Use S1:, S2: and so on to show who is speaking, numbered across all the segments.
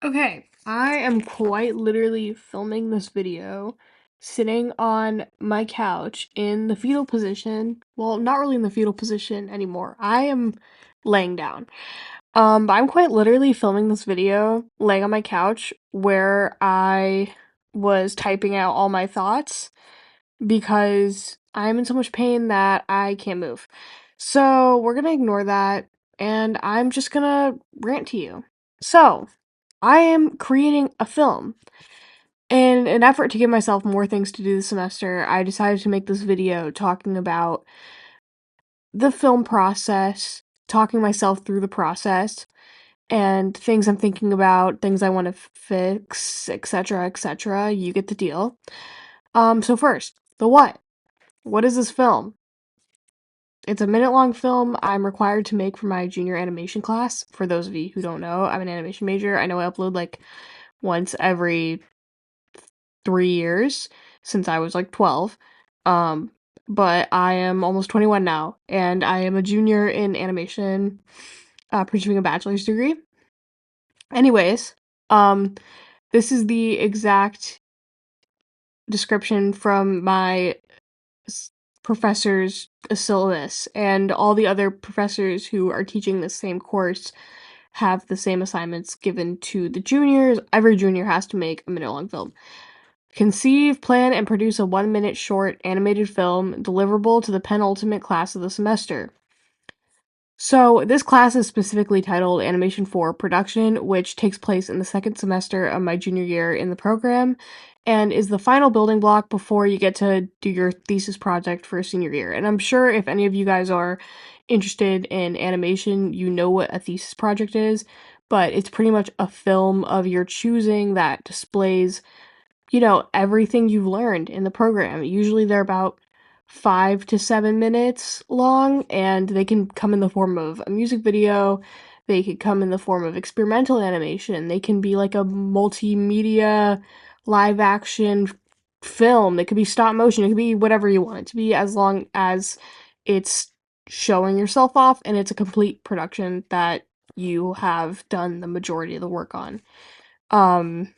S1: Okay, I am quite literally filming this video sitting on my couch in the fetal position. Well, not really in the fetal position anymore. I am laying down. But I'm quite literally filming this video laying on my couch where I was typing out all my thoughts because I'm in so much pain that I can't move. So, we're gonna ignore that and I'm just gonna rant to you. So, I am creating a film. In an effort to give myself more things to do this semester, I decided to make this video talking about the film process, talking myself through the process, and things I'm thinking about, things I want to fix, etc., etc. You get the deal. So first, the what. What is this film? It's a minute-long film I'm required to make for my junior animation class. For those of you who don't know, I'm an animation major. I know I upload like once every 3 years since I was like 12. Um, but I am almost 21 now, and I am a junior in animation, pursuing a bachelor's degree. Anyways, um, this is the exact description from my professor's syllabus, and all the other professors who are teaching the same course have the same assignments given to the juniors. Every junior has to make a minute long film. Conceive, plan, and produce a 1-minute short animated film deliverable to the penultimate class of the semester. So, this class is specifically titled Animation 4 Production, which takes place in the second semester of my junior year in the program, and is the final building block before you get to do your thesis project for senior year. And I'm sure if any of you guys are interested in animation, you know what a thesis project is, but it's pretty much a film of your choosing that displays everything you've learned in the program. Usually they're about 5 to 7 minutes long, and they can come in the form of a music video, they could come in the form of experimental animation, they can be like a multimedia live action film, it could be stop motion, it could be whatever you want it to be, as long as it's showing yourself off and it's a complete production that you have done the majority of the work on. Um,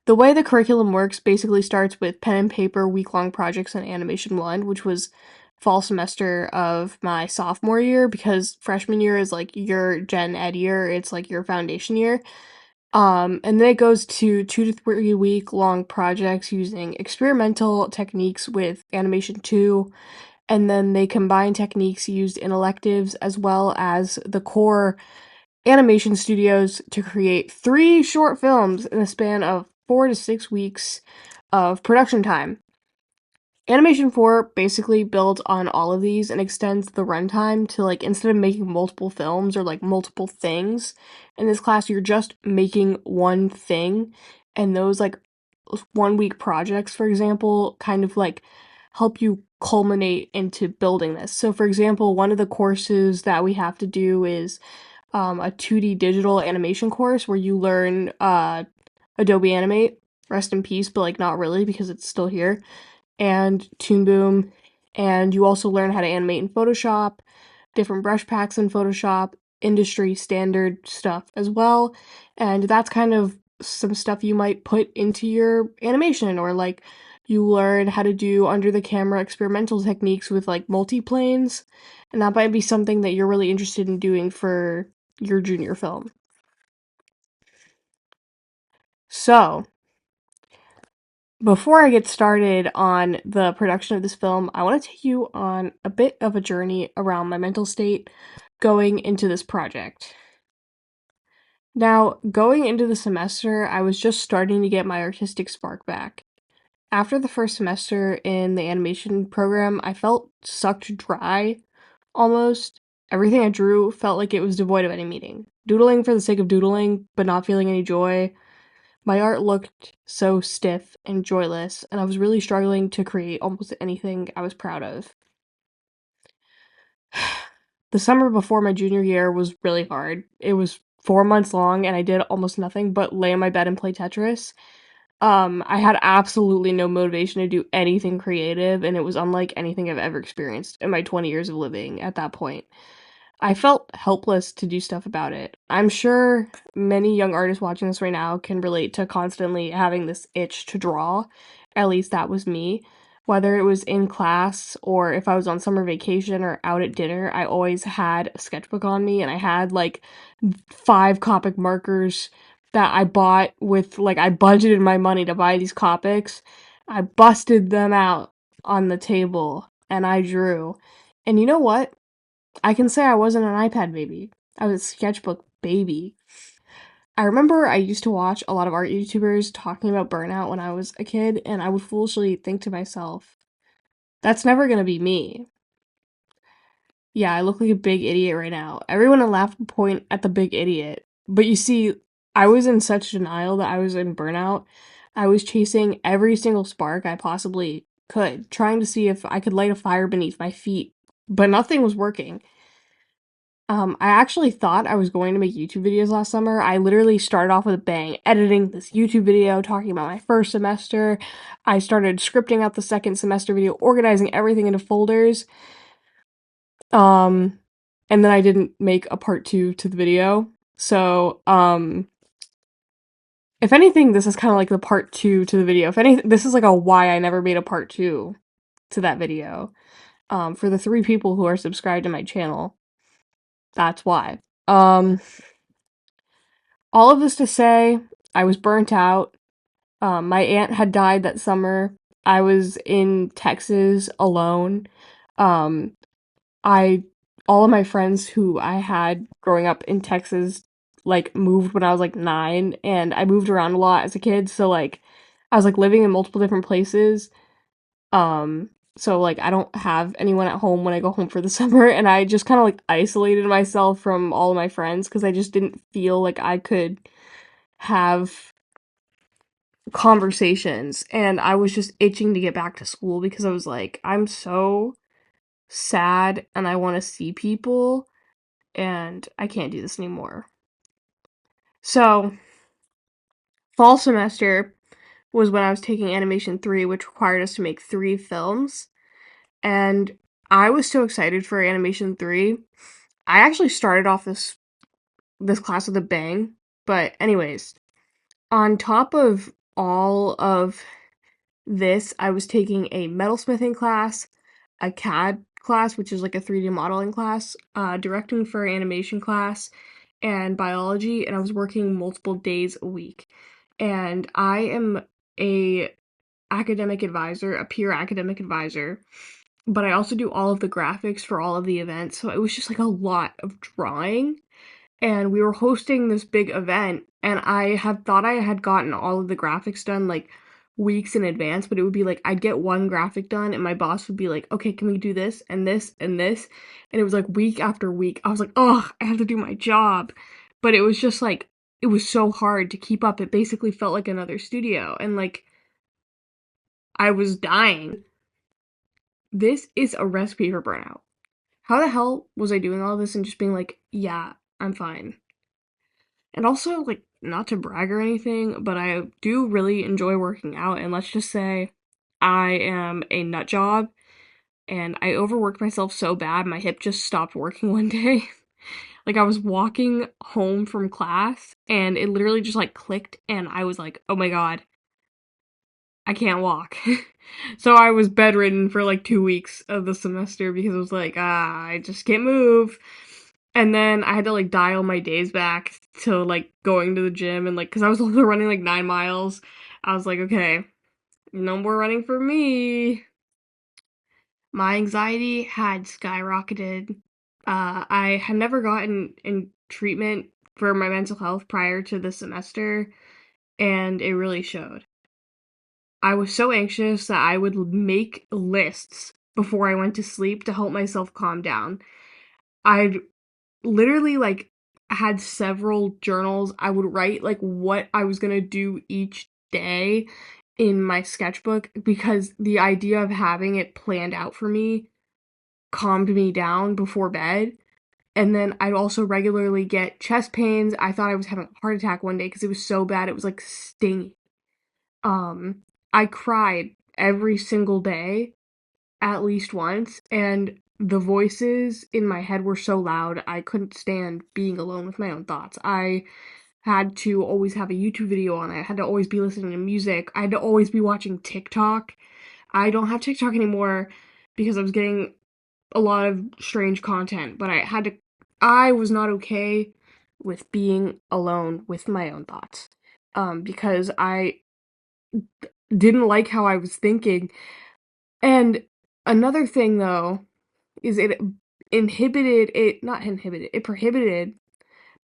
S1: The way the curriculum works basically starts with pen and paper week-long projects in Animation 1, which was fall semester of my sophomore year, because freshman year is like your gen ed year, it's like your foundation year. And then it goes to 2 to 3 week long projects using experimental techniques with Animation 2, and then they combine techniques used in electives as well as the core animation studios to create 3 short films in a span of 4 to 6 weeks of production time. Animation 4 basically builds on all of these and extends the runtime to, like, instead of making multiple films or like multiple things in this class, you're just making one thing, and those like 1 week projects, for example, kind of like help you culminate into building this. So for example, one of the courses that we have to do is a 2D digital animation course where you learn Adobe Animate, rest in peace, but like not really because it's still here, and Toon Boom, and you also learn how to animate in Photoshop, different brush packs in Photoshop, industry standard stuff as well, and that's kind of some stuff you might put into your animation, or like you learn how to do under the camera experimental techniques with like multiplanes, and that might be something that you're really interested in doing for your junior film. So, before I get started on the production of this film, I want to take you on a bit of a journey around my mental state going into this project. Now, going into the semester, I was just starting to get my artistic spark back. After the first semester in the animation program, I felt sucked dry, almost. Everything I drew felt like it was devoid of any meaning. Doodling for the sake of doodling, but not feeling any joy. My art looked so stiff and joyless, and I was really struggling to create almost anything I was proud of. The summer before my junior year was really hard. It was 4 months long, and I did almost nothing but lay on my bed and play Tetris. I had absolutely no motivation to do anything creative, and it was unlike anything I've ever experienced in my 20 years of living at that point. I felt helpless to do stuff about it. I'm sure many young artists watching this right now can relate to constantly having this itch to draw. At least that was me. Whether it was in class or if I was on summer vacation or out at dinner, I always had a sketchbook on me and I had like 5 Copic markers that I bought with like I budgeted my money to buy these Copics. I busted them out on the table and I drew. And you know what? I can say I wasn't an iPad baby. I was a sketchbook baby. I remember I used to watch a lot of art YouTubers talking about burnout when I was a kid, and I would foolishly think to myself, that's never gonna be me. Yeah, I look like a big idiot right now. Everyone would laugh and point at the big idiot. But you see, I was in such denial that I was in burnout. I was chasing every single spark I possibly could, trying to see if I could light a fire beneath my feet, but nothing was working. I actually thought I was going to make YouTube videos last summer. I literally started off with a bang, editing this YouTube video, talking about my first semester. I started scripting out the second semester video, organizing everything into folders. Um, and then I didn't make a part 2 to the video. So, if anything, this is kind of like the part 2 to the video. If anything, this is like a why I never made a part 2 to that video. For the 3 people who are subscribed to my channel, that's why. All of this to say, I was burnt out. My aunt had died that summer. I was in Texas alone. Um, I all of my friends who I had growing up in Texas like moved when I was like 9, and I moved around a lot as a kid, so like I was like living in multiple different places. So like I don't have anyone at home when I go home for the summer, and I just kind of like isolated myself from all of my friends because I just didn't feel like I could have conversations, and I was just itching to get back to school because I was like, I'm so sad and I want to see people and I can't do this anymore. So, fall semester was when I was taking animation 3, which required us to make 3 films, and I was so excited for animation 3. I actually started off this class with a bang, but anyways, on top of all of this, I was taking a metalsmithing class, a CAD class, which is like a 3D modeling class, directing for animation class, and biology, and I was working multiple days a week. And I am a academic advisor, a peer academic advisor, but I also do all of the graphics for all of the events. So it was just like a lot of drawing, and we were hosting this big event, and I had thought I had gotten all of the graphics done like weeks in advance, but it would be like I'd get one graphic done and my boss would be like, okay, can we do this and this and this? And it was like week after week. I was like, oh, I have to do my job. But it was just like it was so hard to keep up. It basically felt like another studio, and like I was dying. This is a recipe for burnout. How the hell was I doing all this and just being like, yeah, I'm fine? And also, like, not to brag or anything, but I do really enjoy working out, and let's just say I am a nut job, and I overworked myself so bad, my hip just stopped working one day. Like, I was walking home from class, and it literally just, like, clicked, and I was like, oh my god, I can't walk. So I was bedridden for, like, 2 weeks of the semester because I was like, I just can't move. And then I had to, like, dial my days back to, like, going to the gym and, like, because I was also running, like, 9 miles. I was like, "Okay, no more running for me." My anxiety had skyrocketed. I had never gotten in treatment for my mental health prior to the semester, and it really showed. I was so anxious that I would make lists before I went to sleep to help myself calm down. I'd literally, like, had several journals. I would write, like, what I was gonna do each day in my sketchbook because the idea of having it planned out for me calmed me down before bed. And then I'd also regularly get chest pains. I thought I was having a heart attack one day because it was so bad, it was, like, stinging. I cried every single day at least once, and the voices in my head were so loud, I couldn't stand being alone with my own thoughts. I had to always have a YouTube video on. I had to always be listening to music. I had to always be watching TikTok. I don't have TikTok anymore because I was getting a lot of strange content, but I was not okay with being alone with my own thoughts. Because I didn't like how I was thinking. And another thing though is it prohibited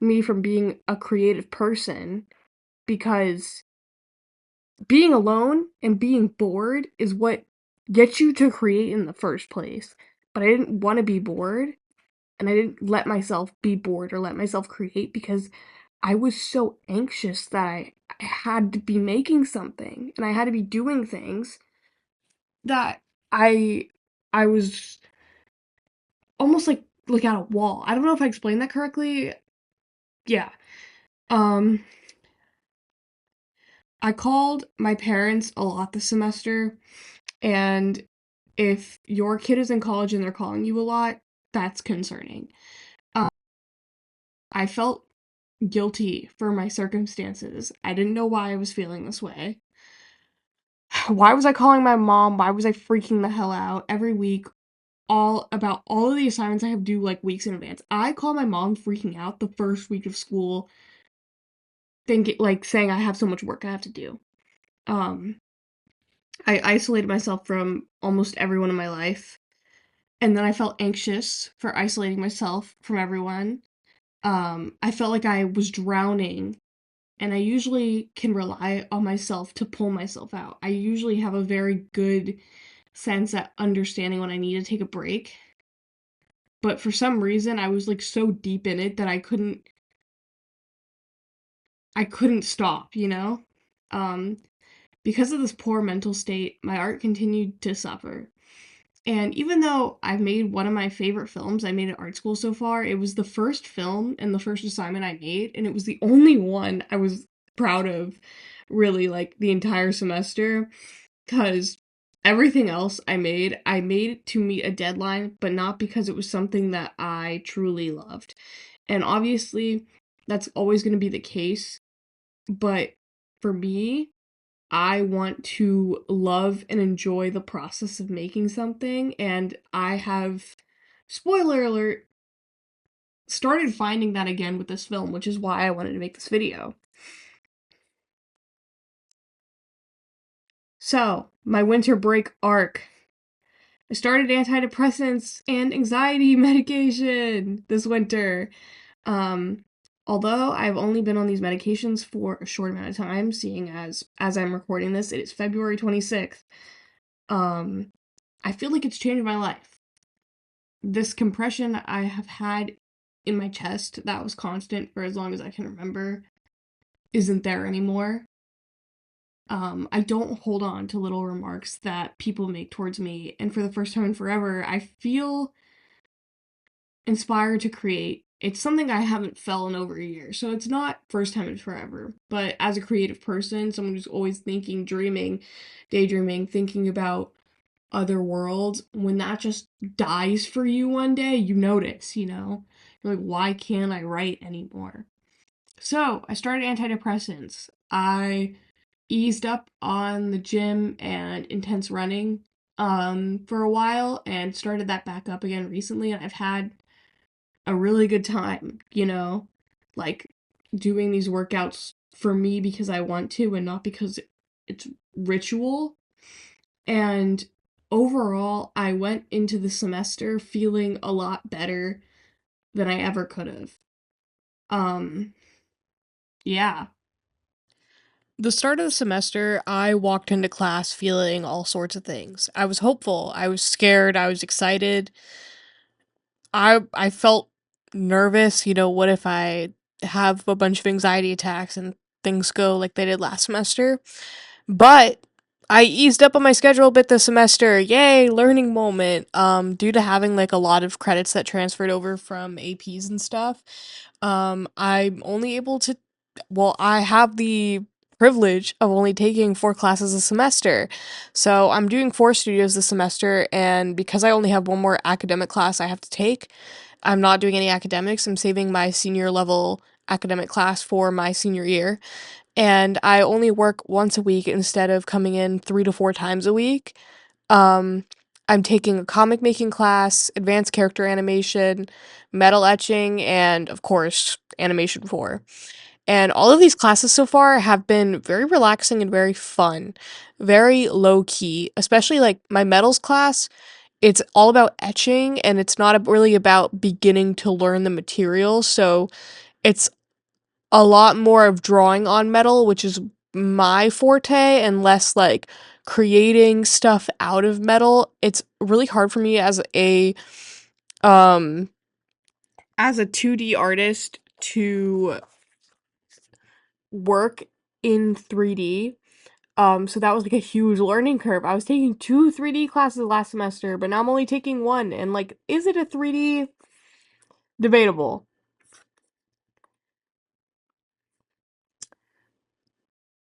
S1: me from being a creative person because being alone and being bored is what gets you to create in the first place. But I didn't want to be bored, and I didn't let myself be bored or let myself create because I was so anxious that I had to be making something and I had to be doing things that I I was almost like at a wall. I don't know if I explained that correctly. Yeah. Um I called my parents a lot this semester, and if your kid is in college and they're calling you a lot, that's concerning. Um, I felt guilty for my circumstances. I didn't know why I was feeling this way. Why was I calling my mom? Why was I freaking the hell out every week? All about all of the assignments I have due like weeks in advance. I call my mom freaking out the first week of school, thinking like saying I have so much work I have to do. Um, I isolated myself from almost everyone in my life, and then I felt anxious for isolating myself from everyone. I felt like I was drowning, and I usually can rely on myself to pull myself out. I usually have a very good sense at understanding when I need to take a break. But for some reason, I was like so deep in it that I couldn't stop, you know? Um, because of this poor mental state, my art continued to suffer. And even though I've made one of my favorite films I made at art school so far, it was the first film and the first assignment I made, and it was the only one I was proud of really like the entire semester, because everything else I made it to meet a deadline, but not because it was something that I truly loved. And obviously, that's always going to be the case, but for me, I want to love and enjoy the process of making something, and I have, spoiler alert, started finding that again with this film, which is why I wanted to make this video. So, my winter break arc. I started antidepressants and anxiety medication this winter. Um, Although I've only been on these medications for a short amount of time, seeing as I'm recording this, it is February 26th. Um, I feel like it's changed my life. This compression I have had in my chest that was constant for as long as I can remember isn't there anymore. I don't hold on to little remarks that people make towards me, and for the first time in forever, I feel inspired to create. It's something I haven't felt in over a year, so it's not first time in forever. But as a creative person, someone who's always thinking, dreaming, daydreaming, thinking about other worlds, when that just dies for you one day, you notice, you know? You're like, why can't I write anymore? So I started antidepressants. I eased up on the gym and intense running for a while and started that back up again recently, and I've had a really good time, you know? Like doing these workouts for me because I want to and not because it's ritual. And overall, I went into the semester feeling a lot better than I ever could have. Um, yeah. The start of the semester, I walked into class feeling all sorts of things. I was hopeful, I was scared, I was excited. I felt nervous, you know, what if I have a bunch of anxiety attacks and things go like they did last semester? But I eased up on my schedule a bit this semester. Yay, learning moment. Due to having like a lot of credits that transferred over from APs and stuff, I'm only able to, well, I have the privilege of only taking 4 classes a semester. So I'm doing 4 studios this semester, and because I only have one more academic class I have to take, I'm not doing any academics. I'm saving my senior level academic class for my senior year. And I only work once a week instead of coming in 3 to 4 times a week. Um, I'm taking a comic making class, advanced character animation, metal etching, and of course, animation 4. And all of these classes so far have been very relaxing and very fun, very low key, especially like my metals class. It's all about etching and it's not really about beginning to learn the material. So it's a lot more of drawing on metal, which is my forte, and less like creating stuff out of metal. It's really hard for me um as a 2D artist to work in 3D. So that was like a huge learning curve. I was taking 2 3D classes last semester, but now I'm only taking one. And like, is it a 3D? Debatable.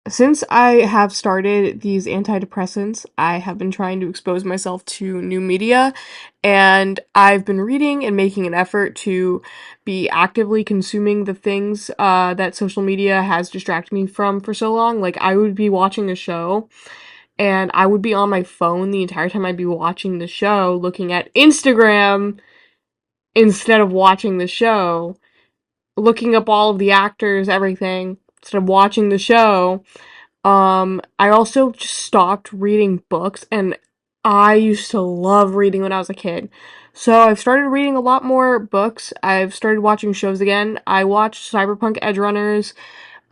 S1: Since I have started these antidepressants, I have been trying to expose myself to new media, and I've been reading and making an effort to be actively consuming the things that social media has distracted me from for so long. Like, I would be watching a show, and I would be on my phone the entire time I'd be watching the show, looking at Instagram instead of watching the show, looking up all of the actors, everything, instead of watching the show. I also just stopped reading books, and I used to love reading when I was a kid. So I've started reading a lot more books. I've started watching shows again. I watched Cyberpunk Edgerunners.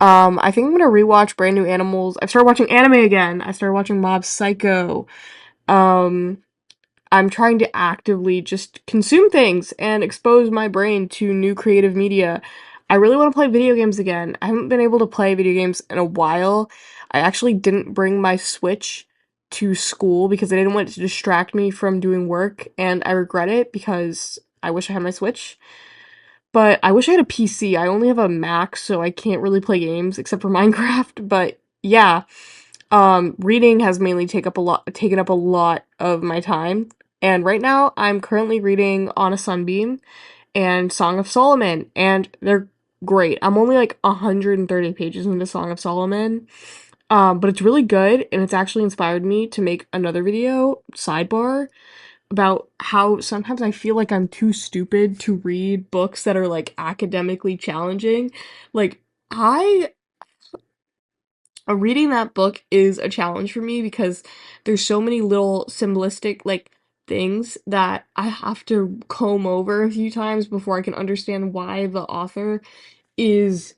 S1: I think I'm gonna rewatch Brand New Animals. I've started watching anime again. I started watching Mob Psycho. Um, I'm trying to actively just consume things and expose my brain to new creative media. I really want to play video games again. I haven't been able to play video games in a while. I actually didn't bring my Switch to school because I didn't want it to distract me from doing work, and I regret it because I wish I had my Switch. But I wish I had a PC. I only have a Mac, so I can't really play games except for Minecraft. But yeah, reading has mainly taken up a lot of my time. And right now, I'm currently reading On a Sunbeam and Song of Solomon, and they're great. I'm only like 130 pages into Song of Solomon, but it's really good, and it's actually inspired me to make another video, sidebar, about how sometimes I feel like I'm too stupid to read books that are like academically challenging. Like, I reading that book is a challenge for me because there's so many little symbolistic like things that I have to comb over a few times before I can understand why the author is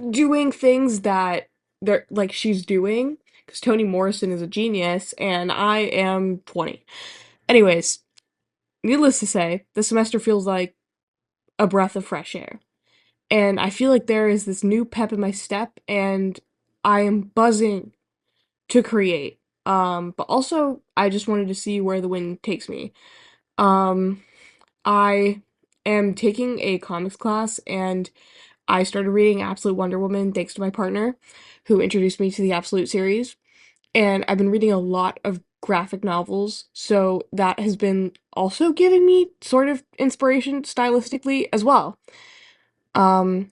S1: doing things that they're like she's doing, because Toni Morrison is a genius and I am 20. Anyways, needless to say, the semester feels like a breath of fresh air. And I feel like there is this new pep in my step and I am buzzing to create. But also I just wanted to see where the wind takes me. Um, I am taking a comics class and I started reading Absolute Wonder Woman thanks to my partner who introduced me to the Absolute series. And I've been reading a lot of graphic novels, so that has been also giving me sort of inspiration stylistically as well. Um,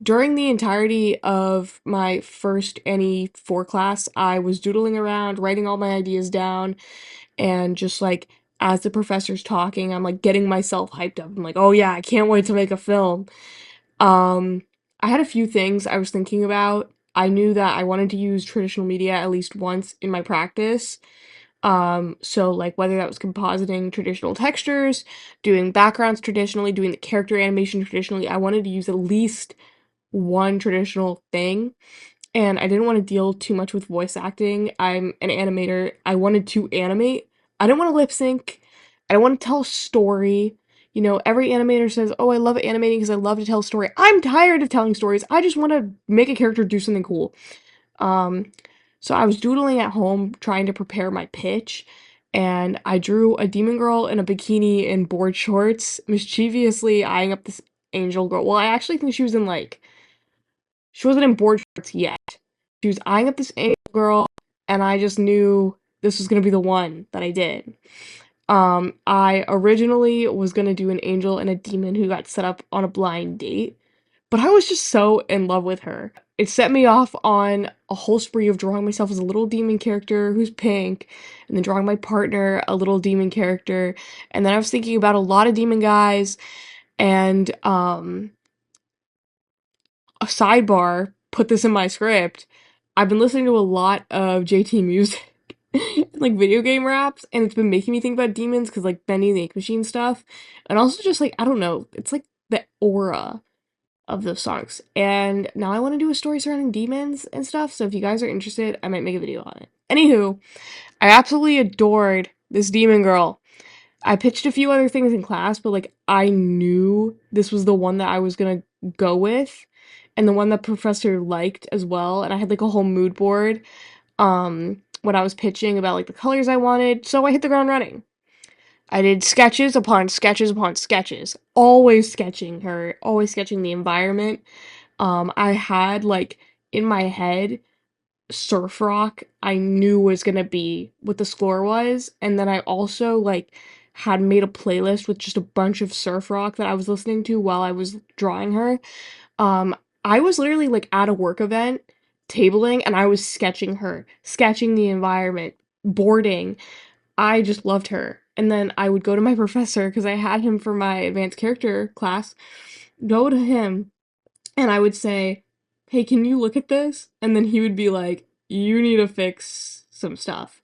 S1: During the entirety of my first NE 4 class, I was doodling around, writing all my ideas down, and just like as the professor's talking, I'm like getting myself hyped up. I'm like, oh yeah, I can't wait to make a film. Um, I had a few things I was thinking about. I knew that I wanted to use traditional media at least once in my practice. So like whether that was compositing traditional textures, doing backgrounds traditionally, doing the character animation traditionally, I wanted to use at least one traditional thing, and I didn't want to deal too much with voice acting. I'm an animator. I wanted to animate. I didn't want to lip sync. I don't want to tell a story. You know, every animator says, "Oh, I love animating because I love to tell a story." I'm tired of telling stories. I just want to make a character do something cool. Um, so I was doodling at home trying to prepare my pitch, and I drew a demon girl in a bikini and board shorts, mischievously eyeing up this angel girl. Well, I actually think she wasn't in board shorts yet. She was eyeing up this angel girl, and I just knew this was gonna be the one that I did. I originally was gonna do an angel and a demon who got set up on a blind date, but I was just so in love with her. It set me off on a whole spree of drawing myself as a little demon character who's pink, and then drawing my partner a little demon character, and then I was thinking about a lot of demon guys, and a sidebar, put this in my script. I've been listening to a lot of JT music, like video game raps, and it's been making me think about demons because like Bendy the Ink Machine stuff, and also just like I don't know, it's like the aura of those songs. And now I want to do a story surrounding demons and stuff. So if you guys are interested, I might make a video on it. Anywho, I absolutely adored this demon girl. I pitched a few other things in class, but like I knew this was the one that I was gonna go with and the one that professor liked as well. And I had like a whole mood board when I was pitching about like the colors I wanted. So I hit the ground running. I did sketches upon sketches upon sketches, always sketching her, always sketching the environment. I had like in my head surf rock I knew was gonna be what the score was, and then I also like had made a playlist with just a bunch of surf rock that I was listening to while I was drawing her. Um, I was literally like at a work event, tabling, and I was sketching her, sketching the environment, boarding. I just loved her. And then I would go to my professor because I had him for my advanced character class, go to him and I would say, "Hey, can you look at this?" And then he would be like, "You need to fix some stuff."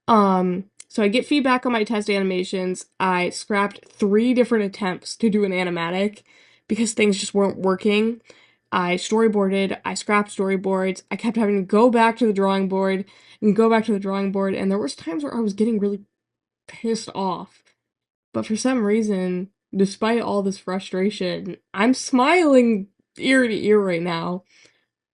S1: So I get feedback on my test animations. I scrapped 3 different attempts to do an animatic because things just weren't working. I storyboarded, I scrapped storyboards. I kept having to go back to the drawing board and go back to the drawing board, and there was times where I was getting really pissed off. But for some reason, despite all this frustration, I'm smiling ear to ear right now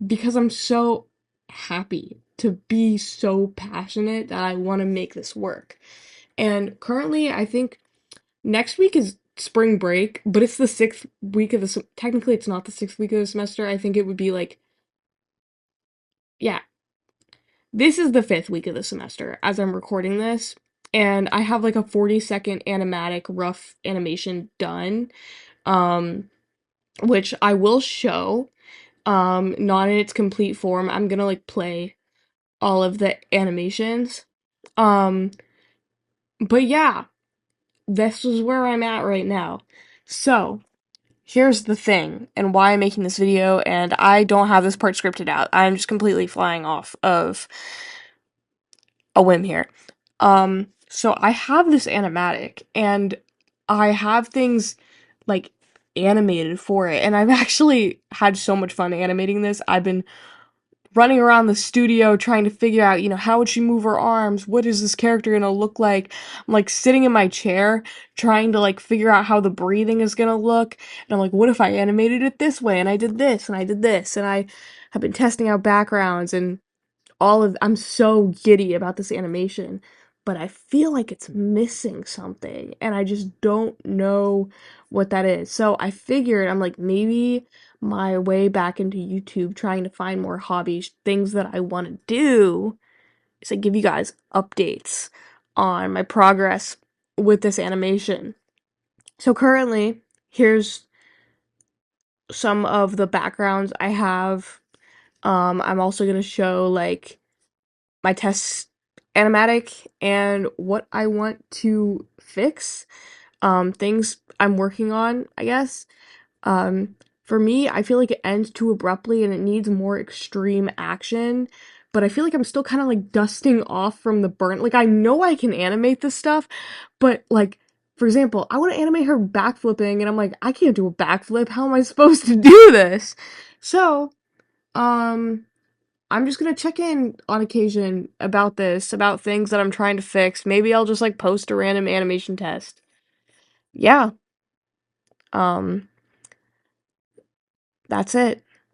S1: because I'm so happy to be so passionate that I want to make this work. And currently, I think next week is spring break, but it's the 6th week of the technically it's not the 6th week of the semester. I think it would be like yeah, this is the 5th week of the semester as I'm recording this. And I have like a 40-second animatic rough animation done, um, which I will show, not in its complete form. I'm gonna like play all of the animations. Um, but yeah, this is where I'm at right now. So, here's the thing and why I'm making this video, and I don't have this part scripted out. I'm just completely flying off of a whim here. So I have this animatic, and I have things, like, animated for it, and I've actually had so much fun animating this. I've been running around the studio trying to figure out, how would she move her arms? What is this character gonna look like? I'm like sitting in my chair trying to like figure out how the breathing is gonna look. And I'm like, what if I animated it this way? And I did this and I did this. And I have been testing out backgrounds and I'm so giddy about this animation, but I feel like it's missing something and I just don't know what that is. So I figured, I'm like, maybe my way back into YouTube trying to find more hobbies, things that I want to do, is I give you guys updates on my progress with this animation. So currently, here's some of the backgrounds I have. I'm also going to show like my test animatic and what I want to fix, things I'm working on, I guess. For me, I feel like it ends too abruptly and it needs more extreme action, but I feel like I'm still kind of like dusting off from the burn. Like, I know I can animate this stuff, but like, for example, I want to animate her backflipping, and I'm like, I can't do a backflip. How am I supposed to do this? So, um, I'm just gonna check in on occasion about this, about things that I'm trying to fix. Maybe I'll just like post a random animation test. Yeah. Um, that's it.